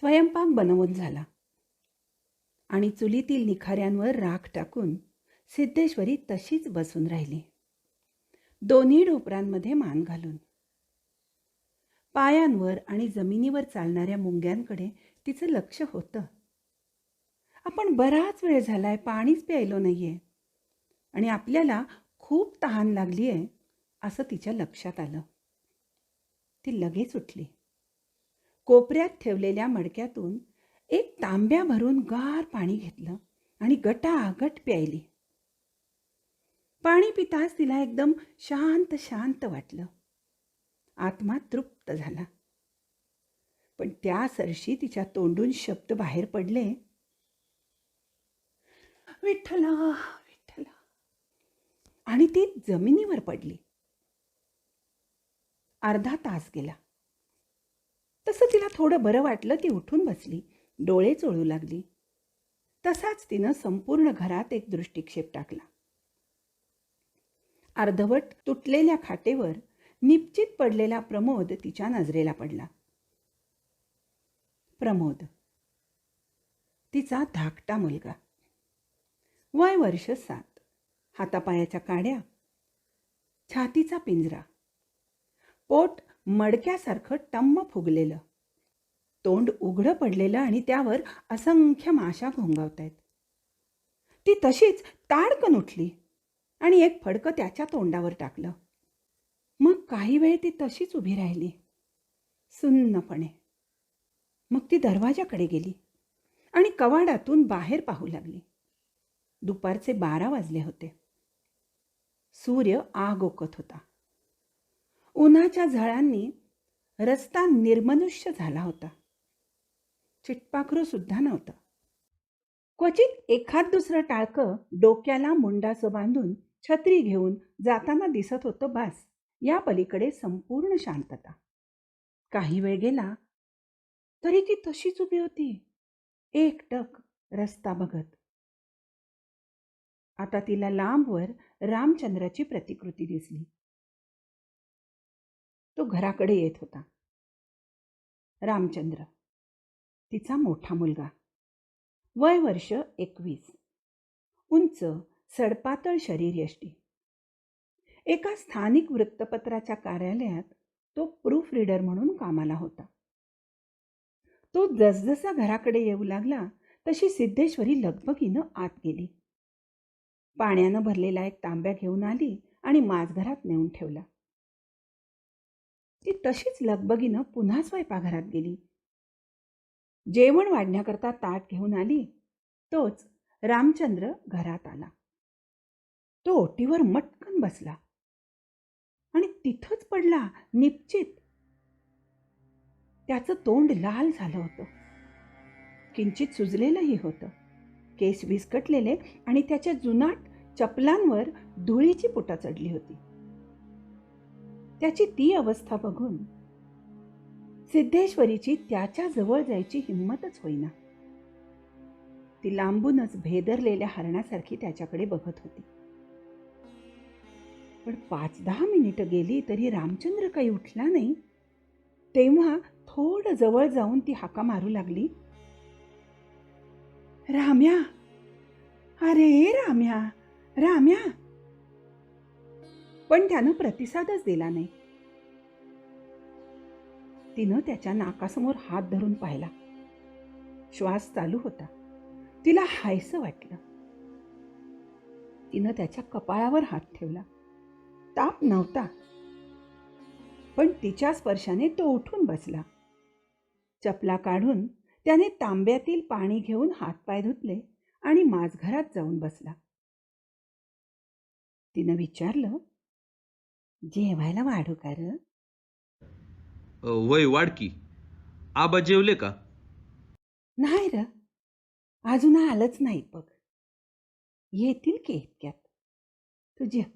स्वयंपाक बनवून झाला आणि चुलीतील निखाऱ्यांवर राख टाकून सिद्धेश्वरी तशीच बसून राहिली, दोन्ही ढोपरांमध्ये मान घालून. पायांवर आणि जमिनीवर चालणाऱ्या मुंग्यांकडे तिचं लक्ष होतं. आपण बराच वेळ झालाय पाणीच प्यायलो नाहीये आणि आपल्याला खूप तहान लागली आहे असं तिच्या लक्षात आलं. ती लगेच उठली. कोपऱ्यात ठेवलेल्या मडक्यातून एक तांब्या भरून गार पाणी घेतलं आणि गटागट प्यायली. पाणी पिताच तिला एकदम शांत शांत वाटलं. आत्मा तृप्त झाला. पण त्या सरशी तिच्या तोंडून शब्द बाहेर पडले, विठ्ठला विठ्ठला, आणि ती जमिनीवर पडली. अर्धा तास गेला. तसं तिला थोडं बरं वाटलं. ती उठून बसली, डोळे चोळू लागली. तसाच तिनं संपूर्ण घरात एक दृष्टिक्षेप टाकला. अर्धवट तुटलेल्या खाटेवर निपचित पडलेला प्रमोद तिच्या नजरेला पडला. प्रमोद, तिचा धाकटा मुलगा, वय वर्ष 7, हातापायाच्या काड्या, छातीचा पिंजरा, पोट मडक्यासारखं टम्म फुगलेलं, तोंड उघडं पडलेलं आणि त्यावर असंख्य माशा घोंगावतायत. ती तशीच ताडकन उठली आणि एक फडकं त्याच्या तोंडावर टाकलं. मग काही वेळ ती तशीच उभी राहिली, सुन्नपणे. मग ती दरवाजाकडे गेली आणि कवाडातून बाहेर पाहू लागली. दुपारचे 12 वाजले होते. सूर्य आग ओकत होता. उन्हाच्या झळांनी रस्ता निर्मनुष्य झाला होता. चिटपाखरू सुद्धा नव्हतं. क्वचित एखाद दुसरं टाळकं डोक्याला मुंडासं बांधून छत्री घेऊन जाताना दिसत होतं. बास, या पलीकडे संपूर्ण शांतता. काही वेळ गेला तरी ती तशीच उभी होती, एकटक रस्ता बघत. आता तिला लांबवर रामचंद्राची प्रतिकृती दिसली. तो घराकडे येत होता. रामचंद्र, तिचा मोठा मुलगा, वय वर्ष 21, उंच सडपातळ शरीरयष्टी. एका स्थानिक वृत्तपत्राच्या कार्यालयात तो प्रूफ रीडर म्हणून कामाला होता. तो जसजसा घराकडे येऊ लागला तशी सिद्धेश्वरी लगबगीनं आत गेली. पाण्यानं भरलेला एक तांब्या घेऊन आली आणि माझघरात नेऊन ठेवला. ती तशीच लगबगीनं पुन्हा स्वयंपाकघरात गेली. जेवण वाढण्याकरता ताट घेऊन आली. तोच रामचंद्र घरात आला. तो ओटीवर मटकन बसला आणि तिथंच पडला निपचित. त्याचं तोंड लाल झालं होतं, किंचित सुजलेलंही होतं. केस विस्कटलेले आणि त्याच्या जुनाट चपलांवर धुळीची पुटं चढली होती. त्याची ती अवस्था बघून सिद्धेश्वरीची त्याच्या जवळ जायची हिंमतच होईना. ती लांबूनच भेदरलेल्या हरणासारखी त्याच्याकडे बघत होती. पण 5-10 मिनिटं गेली तरी रामचंद्र काही उठला नाही. तेव्हा थोडं जवळ जाऊन ती हाका मारू लागली, राम्या, अरे राम्या, राम्या. पण त्यानं प्रतिसादच दिला नाही. तिनं त्याच्या नाकासमोर हात धरून पाहिला. श्वास चालू होता. तिला हायसं वाटलं. तिनं त्याच्या कपाळावर हात ठेवला. ताप नव्हता, पण तिच्या स्पर्शाने तो उठून बसला. चपला काढून त्याने तांब्यातील पाणी घेऊन हातपाय धुतले आणि माझघरात जाऊन बसला. तिनं विचारलं, जेवायला वाढू का र? वय वाढ की. आबा जेवले का? नाही र, अजून आलंच नाही बघ. येतील की इतक्यात. तू जेव.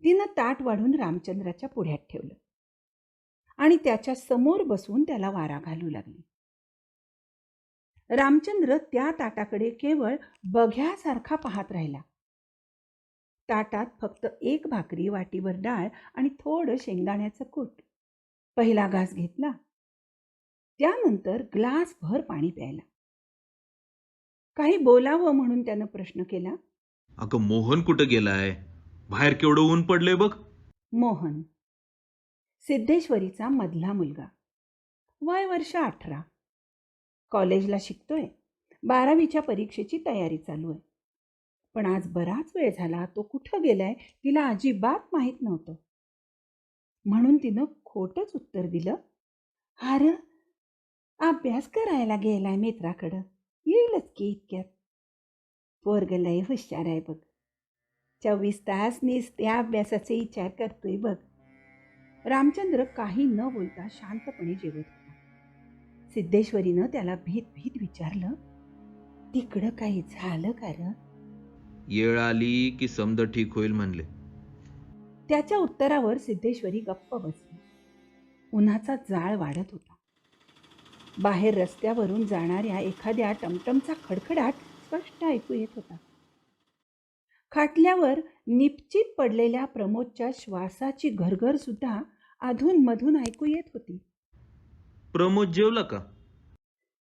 तिनं ताट वाढून रामचंद्राच्या पुढ्यात ठेवलं आणि त्याच्या समोर बसून त्याला वारा घालू लागली. रामचंद्र त्या ताटाकडे केवळ बघ्यासारखा पाहत राहिला. ताटात फक्त एक भाकरी, वाटीभर डाळ आणि थोडं शेंगदाण्याचं कूट. पहिला घास घेतला, त्यानंतर ग्लासभर पाणी प्यायला. काही बोलावं म्हणून त्यानं प्रश्न केला. अगं मोहन कुठं गेलाय? बाहेर केवढं ऊन पडलंय बघ. मोहन, सिद्धेश्वरीचा मधला मुलगा, वय वर्ष 18, कॉलेजला शिकतोय. 12वीच्या परीक्षेची तयारी चालू आहे. पण आज बराच वेळ झाला तो कुठं गेलाय तिला अजिबात माहीत नव्हतं. म्हणून तिनं खोटंच उत्तर दिलं, अरे अभ्यास करायला गेलाय मित्राकडं, येईलच की इतक्यात. पोरग लय हुशार आहे बघ, 24 तास नुसत्या अभ्यासाचे विचार करतोय बघ. रामचंद्र काही न बोलता शांतपणे जेवत होता. सिद्धेश्वरीनं त्याला भीत भीत विचारलं, तिकडं काही झालं का र? येळ आली की समद ठीक होईल म्हणले. त्याच्या उत्तरावर सिद्धेश्वरी गप्प बसली. उन्हाचा जाळ वाढत होता. बाहेर रस्त्यावरून जाणाऱ्या एखाद्या टमटमचा खडखडाट स्पष्ट ऐकू येत होता. खाटल्यावर निपचित पडलेल्या प्रमोदच्या श्वासाची घरघर सुद्धा अधूनमधून ऐकू येत होती. प्रमोद जेवला का?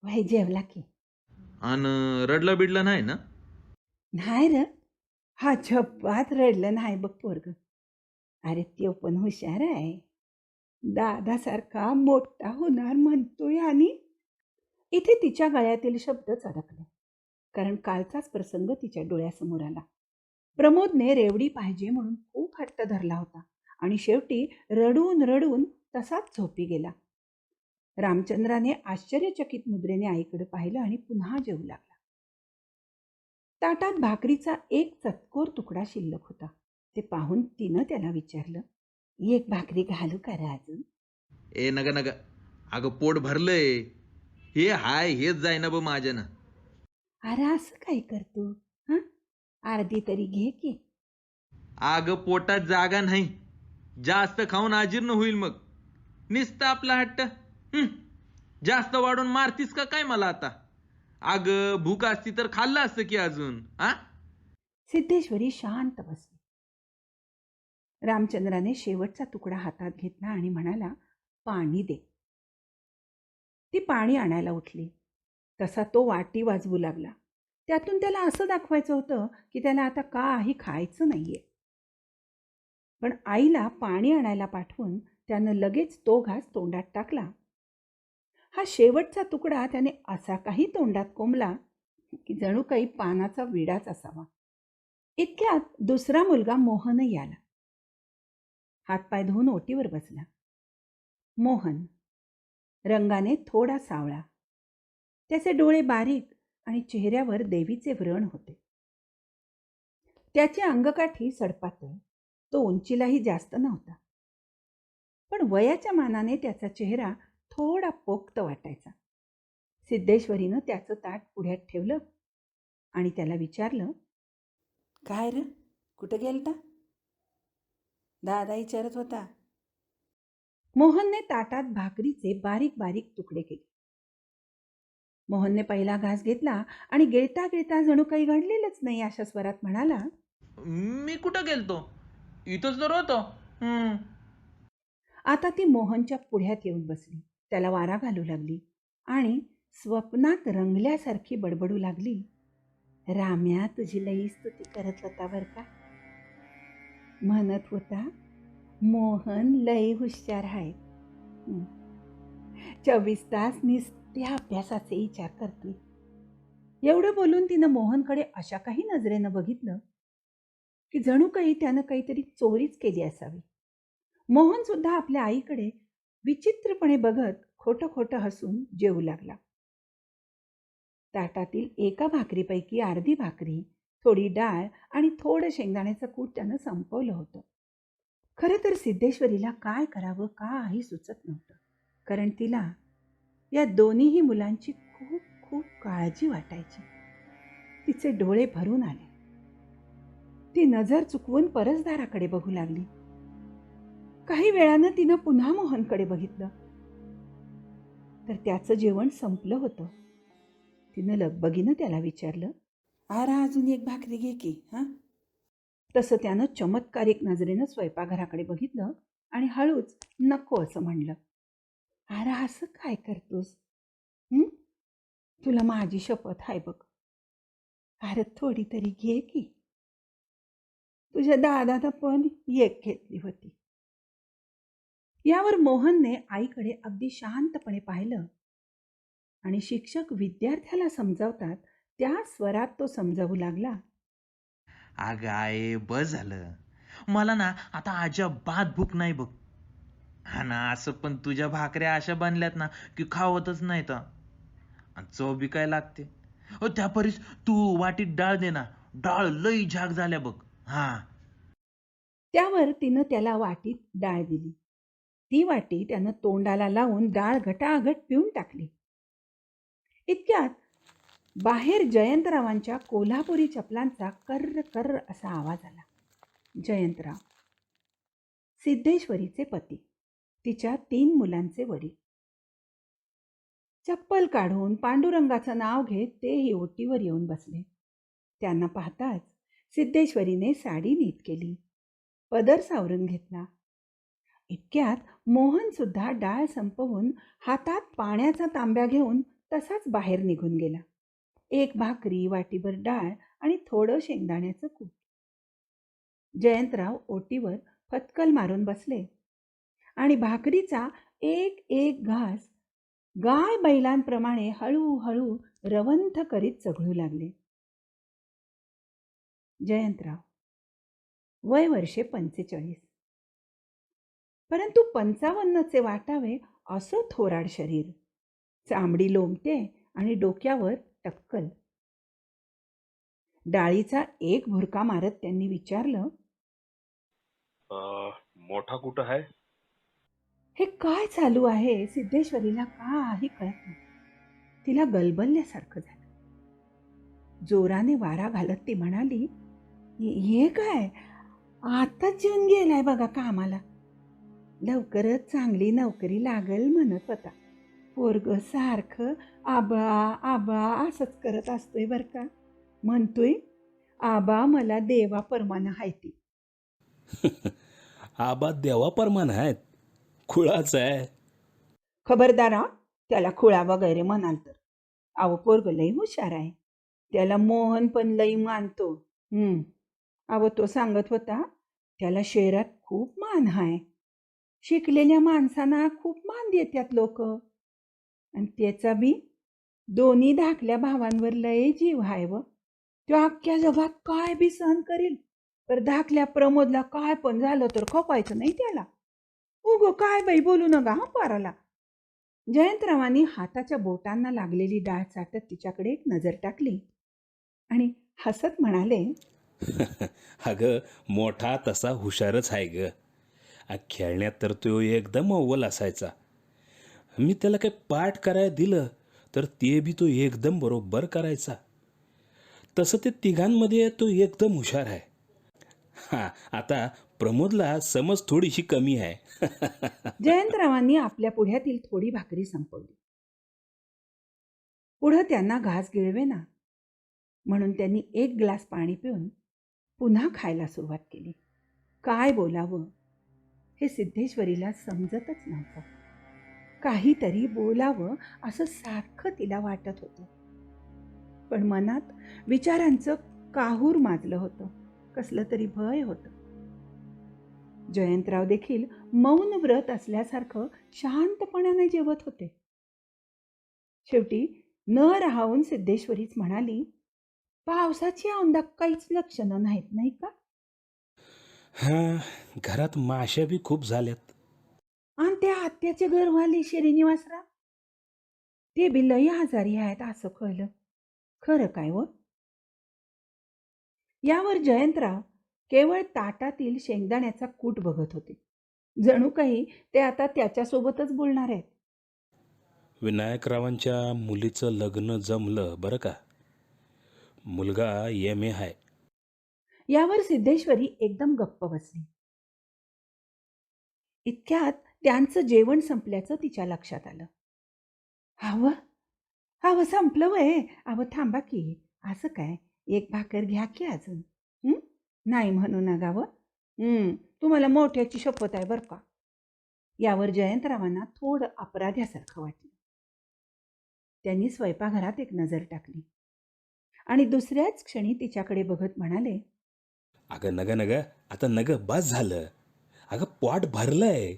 वय जेवला की. आणि रडला बिडला नाही ना? नाही र, हा झप्पात रडलं नाही बघ पोरग. अरे त्यो पण हुशार आहे, दादासारखा मोठा होणार म्हणतोय. आणि इथे तिच्या गळ्यातील शब्दच अडकले, कारण कालचाच प्रसंग तिच्या डोळ्यासमोर आला. प्रमोदने रेवडी पाहिजे म्हणून खूप हट्ट धरला होता आणि शेवटी रडून रडून तसाच झोपी गेला. रामचंद्राने आश्चर्यचकित मुद्रेने आईकडे पाहिलं आणि पुन्हा जेवू लागला. ताटात भाकरीचा एक चतकोर तुकडा शिल्लक होता. ते पाहून तिनं त्याला विचारलं, एक भाकरी घालू का रे अजून? ए नगा नगा, अगं पोट भरलंय. हे हाय हेच जाईना ब माझ्यानं. अरे असं काय करतो हा? अर्धी तरी घे की. अगं पोटात जागा नाही, जास्त खाऊन अजीर्ण होईल मग. नुसतं आपला हट्ट. जास्त वाढून मारतीस का काय मला आता? अगं भूक असती तर खाल्लं असतं की अजून. हा? सिद्धेश्वरी शांत बसली. रामचंद्राने शेवटचा तुकडा हातात घेतला आणि म्हणाला, पाणी दे. ती पाणी आणायला उठली. तसा तो वाटी वाजवू लागला. त्यातून त्याला असं दाखवायचं होतं की त्याला आता काही खायचं नाहीये. पण आईला पाणी आणायला पाठवून त्यानं लगेच तो घास तोंडात टाकला. हा शेवटचा तुकडा त्याने असा काही तोंडात कोंबला की जणू काही पानाचा विडाच असावा. इतक्यात दुसरा मुलगा मोहनही आला. हातपाय धुवून ओटीवर बसला. मोहन रंगाने थोडा सावळा, त्याचे डोळे बारीक आणि चेहऱ्यावर देवीचे व्रण होते. त्याची अंगकाठी सडपातळ, तो उंचीलाही जास्त नव्हता. पण वयाच्या मानाने त्याचा चेहरा थोडा पोक्त वाटायचा. सिद्धेश्वरीनं त्याचं ताट पुढ्यात ठेवलं आणि त्याला विचारलं, काय र, कुठं गेलता? दादा विचारत होता. मोहनने ताटात भाकरीचे बारीक बारीक तुकडे केले. मोहनने पहिला घास घेतला आणि गिळता गिळता जणू काही घडलेलंच नाही अशा स्वरात म्हणाला, मी कुठं गेलतो? इथंच तर होतो. आता ती मोहनच्या पुढ्यात येऊन बसली. त्याला वारा घालू लागली आणि स्वप्नात रंगल्यासारखी बडबडू लागली, राम्या तुझी लई स्तुती करत होता बर का. म्हणत होता, मोहन लई हुशार आहे. 24 तास नुसत्या अभ्यासाचे विचार करतोय. एवढं बोलून तिनं मोहनकडे अशा काही नजरेनं बघितलं की जणू काही त्यानं काहीतरी चोरीच केली असावी. मोहन सुद्धा आपल्या आईकडे विचित्रपणे बघत खोटं खोटं हसून जेवू लागला. ताटातील एका भाकरीपैकी अर्धी भाकरी, थोडी डाळ आणि थोडं शेंगदाण्याचं कूट त्यानं संपवलं होतं. खरं तर सिद्धेश्वरीला काय करावं काही सुचत नव्हतं, कारण तिला या दोन्हीही मुलांची खूप खूप काळजी वाटायची. तिचे डोळे भरून आले. ती नजर चुकवून परसदाराकडे बघू लागली. काही वेळानं तिनं पुन्हा मोहनकडे बघितलं तर त्याचं जेवण संपलं होतं. तिनं लगबगीनं त्याला विचारलं, आरा अजून एक भाकरी घे की. हा? तसं त्यानं चमत्कारिक नजरेनं स्वयंपाकघराकडे बघितलं आणि हळूच नको असं म्हणलं. अरे असं काय करतोस? हं? तुला माझी शपथ आहे बघ. अरे थोडी तरी घे की. तुझ्या दादानं पण एक घेतली होती. यावर मोहनने आईकडे अगदी शांतपणे पाहिलं आणि शिक्षक विद्यार्थ्याला समजावतात त्या स्वरात तो समजावू लागला. अगं आहे बस झालं. मला ना आता अजिबात भूक नाही बघ. हा ना असं पण तुझ्या भाकऱ्या अशा बनल्यात ना की खावतच नाहीत हं. आणि चव बी काय लागते. हो त्या परीस तू वाटीत डाळ दे ना. डाळ लई झाक झाल्या बघ. हा. त्यावर तिनं त्याला वाटीत डाळ दिली. ती वाटी त्यानं तोंडाला लावून डाळ घटाघट पिऊन टाकली. इतक्यात बाहेर जयंतरावांच्या कोल्हापुरी चपलांचा कर्र कर्र असा आवाज आला. जयंतराव, सिद्धेश्वरीचे पती, तिच्या 3 मुलांचे वडील. चप्पल काढून पांडुरंगाचं नाव घेत तेही ओटीवर येऊन बसले. त्यांना पाहताच सिद्धेश्वरीने साडी नीट केली, पदर सावरून घेतला. इतक्यात मोहन सुद्धा डाळ संपवून हातात पाण्याचा तांब्या घेऊन तसाच बाहेर निघून गेला. एक भाकरी, वाटीभर डाळ आणि थोडं शेंगदाण्याचं कूट. जयंतराव ओटीवर फटकल मारून बसले आणि भाकरीचा एक एक घास गाय बैलांप्रमाणे हळूहळू रवंथ करीत चघळू लागले. जयंतराव, वय वर्षे 45, परंतु 55चे वाटावे असं थोराड शरीर, चामडी लोंबते आणि डोक्यावर टक्कल. डाळीचा एक भुरका मारत त्यांनी विचारलं, मोठा कुठं आहे? हे काय चालू आहे? सिद्धेश्वरीला काही कळत नाही. तिला गलबलल्यासारखं झालं. जोराने वारा घालत ती म्हणाली, हे काय? आताच जेवून गेलाय बघा कामाला. लवकरच चांगली नोकरी लागल म्हणत होता. पोरग सारखं आबा आबा असंच करत असतोय बर का. म्हणतोय, आबा मला देवा परमानं हायती. आबा देवा परमान आहेत. खुळाच आहे. खबरदार हा, त्याला खुळा वगैरे म्हणाल तर. अहो पोरग लई हुशार आहे. त्याला मोहन पण लई मानतो. अहो तो सांगत होता, त्याला शहरात खूप मान आहे. शिकलेल्या माणसांना खूप मान देतात लोक. आणि त्याचा बी दोन्ही धाकल्या भावांवर लय जीव आहे व. तो अख्ख्या जगात काय बी सहन करील, तर धाकल्या प्रमोदला काय पण झालं तर खपायचं नाही त्याला. उगो काय बाई बोलू नका हा पाराला. जयंतरावांनी हाताच्या बोटांना लागलेली डाळ चाटत तिच्याकडे एक नजर टाकली आणि हसत म्हणाले, अगं मोठा तसा हुशारच आहे ग. खेळण्यात तर तो एकदम अव्वल असायचा. मी त्याला काही पाठ करायला दिलं तर ते बी तो एकदम बरोबर करायचा. तसं ते तिघांमध्ये तो एकदम हुशार आहे. हा आता प्रमोदला समज थोडीशी कमी आहे. जयंतरावांनी आपल्या पुढ्यातील थोडी भाकरी संपवली. पुढं त्यांना घास गिळवेना म्हणून त्यांनी एक ग्लास पाणी पिऊन पुन्हा खायला सुरुवात केली. काय बोलावं हे सिद्धेश्वरीला समजतच नव्हतं. काहीतरी बोलावं असं सारखं तिला वाटत होतं, पण मनात विचारांचं काहूर माजलं होतं. कसलं तरी भय होतं. जयंतराव देखील मौन व्रत असल्यासारखं शांतपणाने जेवत होते. शेवटी न राहून सिद्धेश्वरीच म्हणाली, पावसाची औंदा काहीच लक्षणं नाहीत नाही का? हा घरात माश्या बी खूप झाल्यात. आणि त्या आत्याचे घरवाले श्रीनिवासराव, ते बी लई आजारी आहेत असं कळलं. खरं काय व? यावर जयंतराव केवळ ताटातील शेंगदाण्याचा कूट बघत होते. जणू काही ते आता त्याच्यासोबतच बोलणार आहेत. विनायकरावांच्या मुलीचं लग्न जमलं बरं का. मुलगा MA आहे. यावर सिद्धेश्वरी एकदम गप्प बसली. इतक्यात त्यांचं जेवण संपल्याचं तिच्या लक्षात आलं. हवं हवं संपलं वय. अवं थांबा की. असं काय, एक भाकर घ्या की अजून. नाही म्हणू नका व. तुम्हाला मोठ्याची शपथ आहे बरं का. यावर जयंतरावांना थोडं अपराध्यासारखं वाटलं. त्यांनी स्वयंपाकघरात एक नजर टाकली आणि दुसऱ्याच क्षणी तिच्याकडे बघत म्हणाले, अगं नग नग आता नग बस झालं. अगं पोट भरलंय.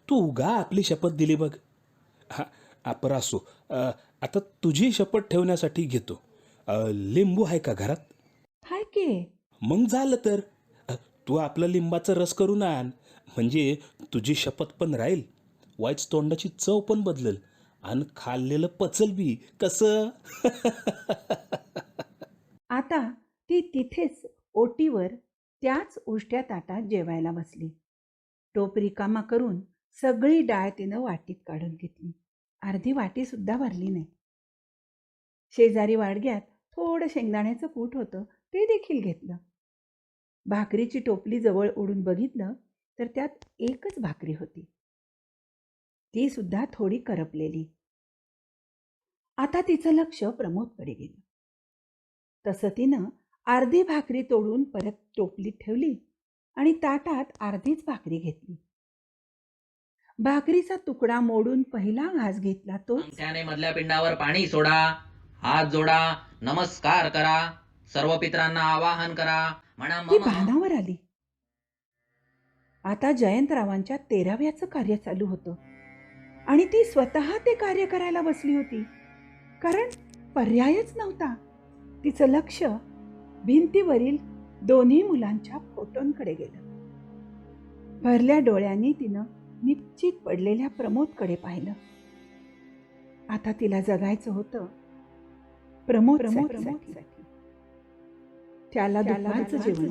तू उगा आपली शपथ दिली बघ. हा आपण असो. आता तुझी शपथ ठेवण्यासाठी घेतो. लिंबू आहे का घरात? हाय की. मग झालं तर तू आपलं लिंबाचा रस करून आण. म्हणजे तुझी शपथ पण राहील, वाईच तोंडाची चव पण बदलल आणि खाल्लेलं पचल बी. कसं? आता ती तिथेच ओटीवर त्याच उष्ट्या ताटात जेवायला बसली. टोप रिकामा करून सगळी डाळ तिनं वाटीत काढून घेतली. अर्धी वाटी सुद्धा भरली नाही. शेजारी वाडग्यात थोडं शेंगदाण्याचं कूट होतं, ते देखील घेतलं. भाकरीची टोपली जवळ ओढून बघितलं तर त्यात एकच भाकरी होती, ती सुद्धा थोडी करपलेली. आता तिचं लक्ष प्रमोदकडे गेलं. तसं तिनं अर्धी भाकरी तोडून परत टोपलीत ठेवली आणि ताटात अर्धीच भाकरी घेतली. भाकरीचा तुकडा मोडून पहिला घास घेतला तो अंगठ्याने मधल्या पिंडावर पाणी सोडा, हात जोडा, नमस्कार करा, सर्व पितरांना आवाहन करा, म्हणा ती मम. भानावर आली. आता जयंतरावांच्या 13व्याचं कार्य चालू होतं आणि ती स्वतः ते कार्य करायला बसली होती, कारण पर्यायच नव्हता. तिचं लक्ष भिंतीवरील दोन्ही मुलांच्या फोटोंकडे गेलं. भरल्या डोळ्यांनी तिनं निश्चित पडलेल्या प्रमोदकडे पाहिलं. आता तिला जगायचं होतं प्रमोद. त्याला दुपारचं जेवण